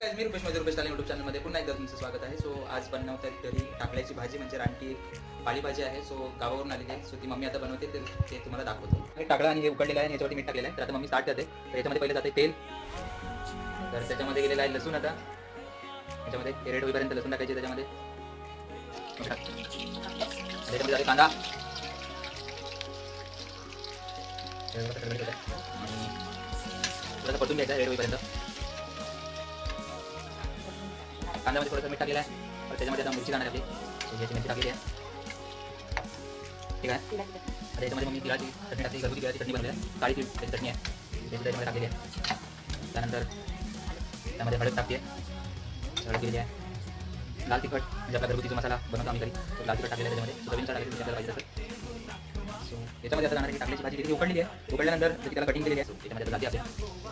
मी रुपेश माझ्या रुपेश यूट्यूब चॅनलमध्ये पुन्हा एकदा तुमचं स्वागत आहे. सो आज बनवत आहेत घरी टाकल्याची भाजी म्हणजे रानटी पाळीभाजी आहे. सो गावावरून आलेली आहे. सो ती मम्मी आता बनवते ते तुम्हाला दाखवतो. हे टाकलं आणि हे उकडलेलं आहे आणि याच्यावरती मीठ टाकलेलं आहे. तर आता मम्मी स्टार्ट करते. तर याच्यामध्ये पहिले जाते तेल. तर त्याच्यामध्ये गेलेलं आहे लसूण. आता याच्यामध्ये रेड होईपर्यंत लसूण टाकायचे. त्याच्यामध्ये जाते कांदा. थोडासा परतून घ्यायचा रेड होईपर्यंत. कांद्यामध्ये थोडंसं मीठ टाकलेलं आहे. तर त्याच्यामध्ये आता मिरची टाकली. याची मिरची टाकलेली आहे. ठीक आहे. आता याच्यामध्ये मग मी तिळाची चटणी टाकली. घरगुती तिळाची चटणी बनवली आहे. काळी तिळ त्याची चटणी आहे. त्याची त्याच्यामध्ये टाकलेली आहे. त्यानंतर त्यामध्ये हळद टाकते. हळद केलेली आहे. लाल तिखट म्हणजे आपला घरगुतीचा मसाला बनवतो आम्ही घरी. तो लाल तिखट टाकलेला आहे. त्याच्यामध्ये चवीनुसार टाकलेली आपल्याला पाहिजे तसं. सो याच्यामध्ये आता जाणार टाकल्याची भाजी तिथे उकडलेली आहे. उकडल्यानंतर त्याची त्याला कटिंग केलेली आहे. त्याच्यामध्ये आता जाते आपल्या